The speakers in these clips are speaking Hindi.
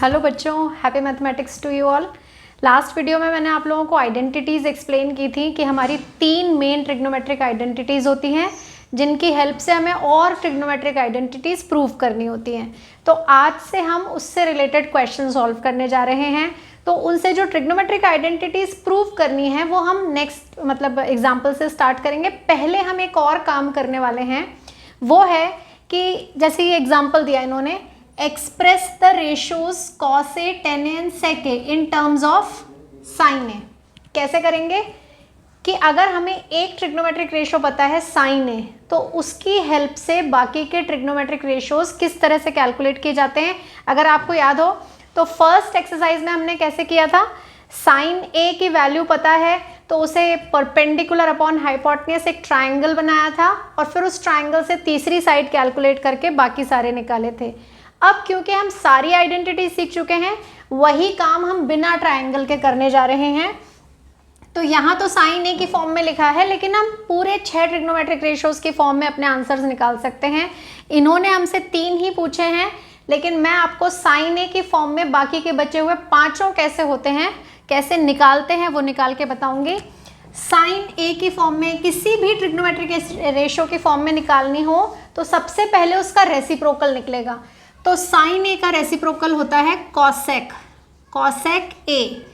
हेलो बच्चों, happy mathematics to you all. Last video में मैंने आप लोगों को आइडेंटिटीज़ एक्सप्लेन की थी कि हमारी 3 मेन ट्रिग्नोमेट्रिक आइडेंटिटीज़ होती हैं जिनकी हेल्प से हमें और ट्रिग्नोमेट्रिक आइडेंटिटीज़ प्रूव करनी होती हैं। तो आज से हम उससे रिलेटेड क्वेश्चन सॉल्व करने जा रहे हैं। तो उनसे जो ट्रिग्नोमेट्रिक आइडेंटिटीज़ प्रूव करनी है वो हम नेक्स्ट एग्जाम्पल से स्टार्ट करेंगे। पहले हम एक और काम करने वाले हैं, वो है कि जैसे ये एग्जाम्पल दिया इन्होंने, express the ratios cos A, tan A and sec A in terms of sine A. कैसे करेंगे कि अगर हमें एक ट्रिग्नोमेट्रिक रेशो पता है साइन ए, तो उसकी हेल्प से बाकी के ट्रिग्नोमेट्रिक रेशोज किस तरह से कैलकुलेट किए जाते हैं। अगर आपको याद हो तो फर्स्ट एक्सरसाइज में हमने कैसे किया था, साइन ए की वैल्यू पता है तो उसे परपेंडिकुलर अपॉन हाइपोटेन्यूज एक ट्राइंगल बनाया था और फिर उस ट्राइंगल से तीसरी साइड कैलकुलेट करके बाकी सारे निकाले थे। अब क्योंकि हम सारी आइडेंटिटी सीख चुके हैं, वही काम हम बिना ट्राइंगल के करने जा रहे हैं। तो यहाँ तो साइन ए की फॉर्म में लिखा है, लेकिन हम पूरे 6 ट्रिग्नोमेट्रिक रेशोज की फॉर्म में अपने आंसर्स निकाल सकते हैं। इन्होंने हमसे 3 ही पूछे हैं, लेकिन मैं आपको साइन ए की फॉर्म में बाकी के बचे हुए 5 कैसे होते हैं, कैसे निकालते हैं, वो निकाल के बताऊंगी। साइन ए की फॉर्म में किसी भी ट्रिग्नोमेट्रिक रेशो की फॉर्म में निकालनी हो तो सबसे पहले उसका रेसिप्रोकल निकलेगा। तो साइन ए का रेसिप्रोकल होता है कॉसेक, कॉसेक ए।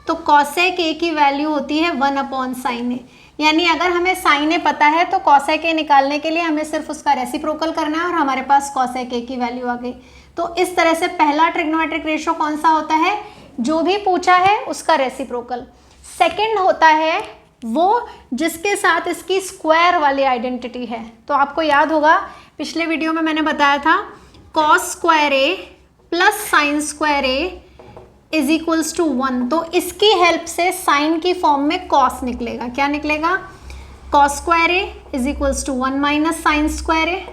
तो कॉसेक ए की वैल्यू होती है 1 अपॉन साइन ए। यानी अगर हमें साइन ए पता है तो कॉसेक ए निकालने के लिए हमें सिर्फ उसका रेसिप्रोकल करना है और हमारे पास कॉसेक ए की वैल्यू आ गई। तो इस तरह से पहला ट्रिग्नोमेट्रिक रेशो कौन सा होता है, जो भी पूछा है उसका रेसिप्रोकल। सेकंड होता है वो जिसके साथ इसकी स्क्वायर वाली आइडेंटिटी है। तो आपको याद होगा पिछले वीडियो में मैंने बताया था cos square A plus sine square A is equals to 1। तो इसकी हेल्प से साइन की फॉर्म में कॉस निकलेगा। क्या निकलेगा, cos square A is equals to 1 minus sine square A,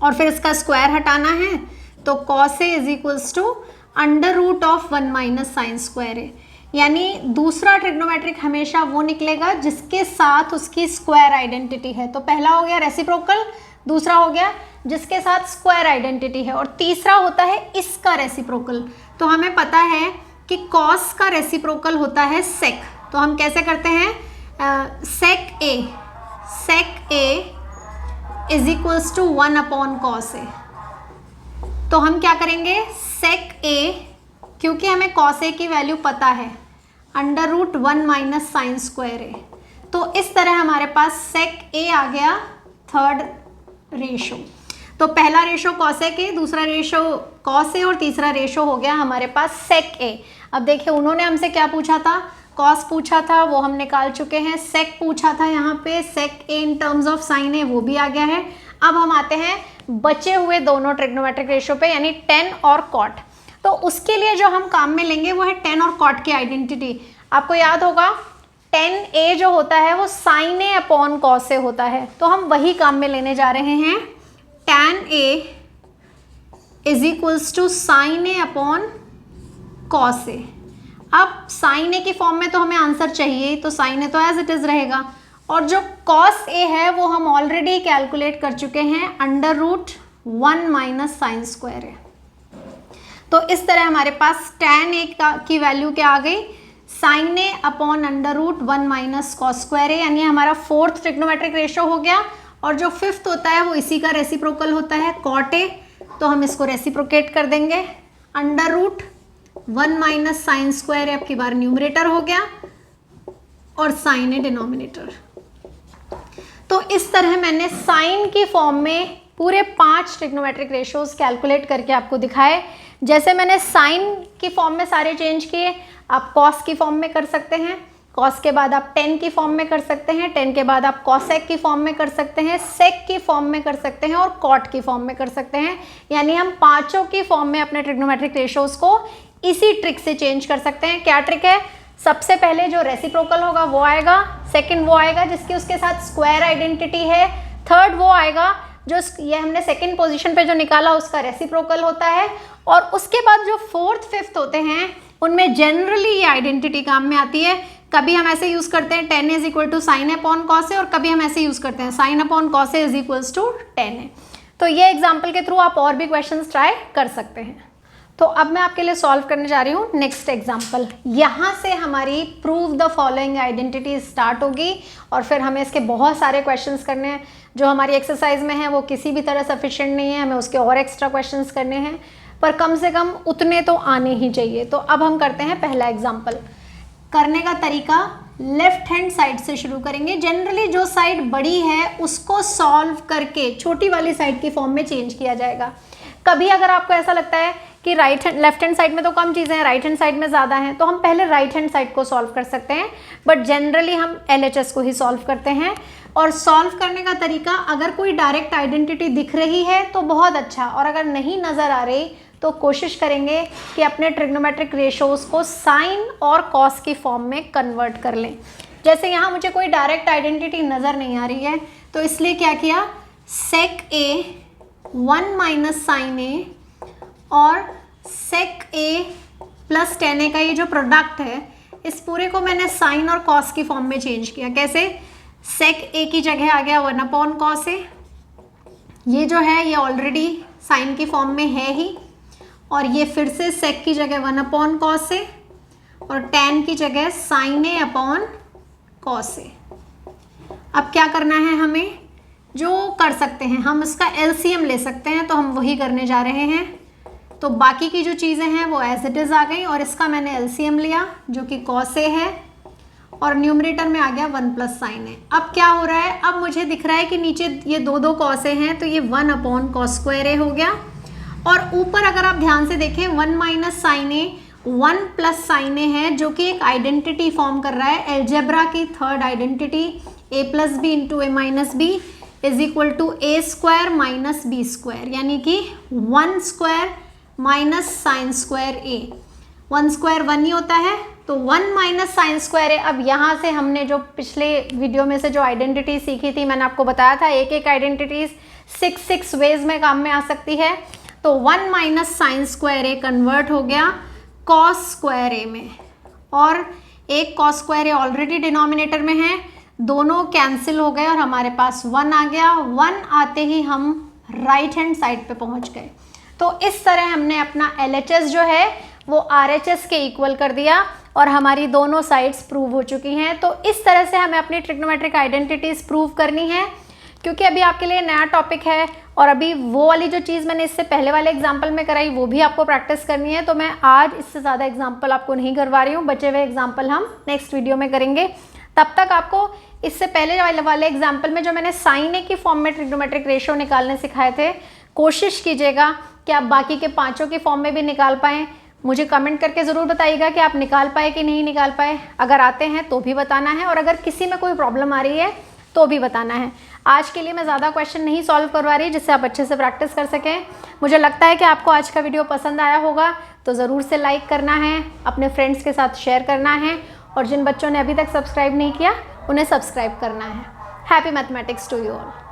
और फिर इसका स्क्वायर हटाना है तो cos A is equals to under root of 1 minus sine square A. यानी दूसरा ट्रिग्नोमेट्रिक हमेशा वो निकलेगा जिसके साथ उसकी स्क्वायर आइडेंटिटी है। तो पहला हो गया रेसिप्रोकल, दूसरा हो गया जिसके साथ स्क्वायर आइडेंटिटी है, और तीसरा होता है इसका रेसिप्रोकल। तो हमें पता है कि कॉस का रेसिप्रोकल होता है सेक। तो हम कैसे करते हैं, sec A is equals to 1 upon cos A. तो हम क्या करेंगे, सेक ए, क्योंकि हमें कॉस ए की वैल्यू पता है, under root 1 minus sine square A. तो इस तरह हमारे पास सेक ए आ गया थर्ड रेशो। तो पहला रेशो कॉसेक ए, दूसरा रेशो कॉस ए, और तीसरा रेशो हो गया हमारे पास सेक ए। अब देखिए उन्होंने हमसे क्या पूछा था, कॉस पूछा था, वो हम निकाल चुके हैं। सेक पूछा था यहाँ पे, सेक A in terms of sine ए, वो भी आ गया है। अब हम आते हैं बचे हुए दोनों ट्रिग्नोमेट्रिक रेशो पे, यानी टेन और कॉट। तो उसके लिए जो हम काम में लेंगे वो है टेन और कॉट की आइडेंटिटी। आपको याद होगा टेन ए जो होता है वो साइन ए अपॉन कॉस ए होता है, तो हम वही काम में लेने जा रहे हैं। tan A is equals to sine A upon cos A. अब साइन ए की फॉर्म में तो हमें आंसर चाहिए, तो साइन ए तो एज इट इज रहेगा, और जो कॉस ए है वो हम ऑलरेडी कैलकुलेट कर चुके हैं, under root 1 minus sine square A. तो इस तरह हमारे पास tan ए की वैल्यू क्या आ गई, sine A upon under root 1 minus cos square A. यानी हमारा फोर्थ ट्रिग्नोमेट्रिक रेशो हो गया, और जो फिफ्थ होता है वो इसी का रेसिप्रोकल होता है कॉट ए। तो हम इसको रेसिप्रोकेट कर देंगे, under root 1 minus sine square A आपकी बार न्यूमरेटर हो गया और साइन ए डिनोमिनेटर। तो इस तरह मैंने साइन की फॉर्म में पूरे 5 ट्रिग्नोमेट्रिक रेशोज कैलकुलेट करके आपको दिखाए। जैसे मैंने साइन की फॉर्म में सारे चेंज किए, आप कॉस की फॉर्म में कर सकते हैं, कॉस के बाद आप टेन की फॉर्म में कर सकते हैं, टेन के बाद आप कॉसेक की फॉर्म में कर सकते हैं, सेक की फॉर्म में कर सकते हैं, और कॉट की फॉर्म में कर सकते हैं। यानी हम 5 की फॉर्म में अपने ट्रिग्नोमेट्रिक रेशोज को इसी ट्रिक से चेंज कर सकते हैं। क्या ट्रिक है, सबसे पहले जो रेसिप्रोकल होगा वो आएगा, सेकंड वो आएगा जिसकी उसके साथ स्क्वायर आइडेंटिटी है, थर्ड वो आएगा जो ये हमने सेकंड पोजीशन पे जो निकाला उसका रेसिप्रोकल होता है, और उसके बाद जो फोर्थ फिफ्थ होते हैं उनमें जनरली ये आइडेंटिटी काम में आती है। कभी हम ऐसे यूज करते हैं tan is equal to sine upon cos A, और कभी हम ऐसे यूज करते हैं sine upon cos A is equals to tan A. तो ये एग्जाम्पल के थ्रू आप और भी क्वेश्चंस ट्राई कर सकते हैं। तो अब मैं आपके लिए सॉल्व करने जा रही हूँ नेक्स्ट एग्जाम्पल। यहाँ से हमारी prove the following identity start होगी और फिर हमें इसके बहुत सारे क्वेश्चंस करने हैं। जो हमारी एक्सरसाइज में है वो किसी भी तरह सफिशिएंट नहीं है, हमें उसके और एक्स्ट्रा क्वेश्चंस करने हैं, पर कम से कम उतने तो आने ही चाहिए। तो अब हम करते हैं पहला एग्जाम्पल। करने का तरीका लेफ्ट हैंड साइड से शुरू करेंगे। जनरली जो साइड बड़ी है उसको सॉल्व करके छोटी वाली साइड की फॉर्म में चेंज किया जाएगा। कभी अगर आपको ऐसा लगता है कि लेफ्ट हैंड साइड में तो कम चीज़ें हैं, राइट हैंड साइड में ज़्यादा हैं, तो हम पहले राइट हैंड साइड को सॉल्व कर सकते हैं, बट जनरली हम LHS को ही सॉल्व करते हैं। और सॉल्व करने का तरीका, अगर कोई डायरेक्ट आइडेंटिटी दिख रही है तो बहुत अच्छा, और अगर नहीं नज़र आ रही तो कोशिश करेंगे कि अपने ट्रिग्नोमेट्रिक रेशोज़ को साइन और कॉस की फॉर्म में कन्वर्ट कर लें। जैसे यहाँ मुझे कोई डायरेक्ट आइडेंटिटी नज़र नहीं आ रही है, तो इसलिए क्या किया, सेक ए 1 माइनस साइन ए और सेक ए प्लस टेन ए का ये जो प्रोडक्ट है, इस पूरे को मैंने साइन और कॉस की फॉर्म में चेंज किया। कैसे, सेक ए की जगह आ गया 1 अपॉन कॉस ए, ये जो है ये ऑलरेडी साइन की फॉर्म में है ही, और ये फिर से सेक की जगह 1 अपॉन कॉस ए और टेन की जगह sign A upon cos A. अब क्या करना है, हमें जो कर सकते हैं हम इसका LCM ले सकते हैं, तो हम वही करने जा रहे हैं। तो बाकी की जो चीज़ें हैं वो एज इट इज़ आ गई, और इसका मैंने LCM लिया जो कि कॉस ए है, और न्यूमरेटर में आ गया 1 प्लस साइन ए। अब क्या हो रहा है, अब मुझे दिख रहा है कि नीचे ये दो कॉस ए हैं, तो ये 1 अपॉन कॉस स्क्वायर ए हो गया, और ऊपर अगर आप ध्यान से देखें 1 माइनस साइन ए 1 प्लस साइन ए है, जो कि एक आइडेंटिटी फॉर्म कर रहा है, एल्जेब्रा की third identity, a plus B into A minus B is equal to A square minus B square, यानी कि 1 square minus sine square A. 1 square 1 ही होता है, तो 1 माइनस साइन स्क्वायर ए। अब यहाँ से हमने जो पिछले वीडियो में से जो आइडेंटिटी सीखी थी, मैंने आपको बताया था एक एक आइडेंटिटीज 6 वेज में काम में आ सकती है। तो 1 माइनस साइन स्क्वायर ए कन्वर्ट हो गया कॉस स्क्वायर ए में, और एक कॉस स्क्वायर ए ऑलरेडी डिनोमिनेटर में है, दोनों कैंसिल हो गए और हमारे पास 1 आ गया। 1 आते ही हम राइट हैंड साइड पे पहुंच गए। तो इस तरह हमने अपना LHS जो है वो RHS के इक्वल कर दिया, और हमारी दोनों साइड्स प्रूव हो चुकी हैं। तो इस तरह से हमें अपनी ट्रिग्नोमेट्रिक आइडेंटिटीज प्रूव करनी है, क्योंकि अभी आपके लिए नया टॉपिक है, और अभी वो वाली जो चीज़ मैंने इससे पहले वाले एग्जाम्पल में कराई वो भी आपको प्रैक्टिस करनी है। तो मैं आज इससे ज़्यादा एग्जाम्पल आपको नहीं करवा रही हूँ, बचे हुए एग्जाम्पल हम नेक्स्ट वीडियो में करेंगे। तब तक आपको इससे पहले वाले एग्जाम्पल में जो मैंने साइन ए की फॉर्म में ट्रिग्नोमेट्रिक रेशियो निकालने सिखाए थे, कोशिश कीजिएगा कि आप बाकी के पांचों की फॉर्म में भी निकाल पाएँ। मुझे कमेंट करके ज़रूर बताइएगा कि आप निकाल पाए कि नहीं निकाल पाए। अगर आते हैं तो भी बताना है, और अगर किसी में कोई प्रॉब्लम आ रही है तो भी बताना है। आज के लिए मैं ज़्यादा क्वेश्चन नहीं सॉल्व करवा रही, जिससे आप अच्छे से प्रैक्टिस कर सकें। मुझे लगता है कि आपको आज का वीडियो पसंद आया होगा, तो ज़रूर से लाइक करना है, अपने फ्रेंड्स के साथ शेयर करना है, और जिन बच्चों ने अभी तक सब्सक्राइब नहीं किया उन्हें सब्सक्राइब करना है। Happy mathematics to you all.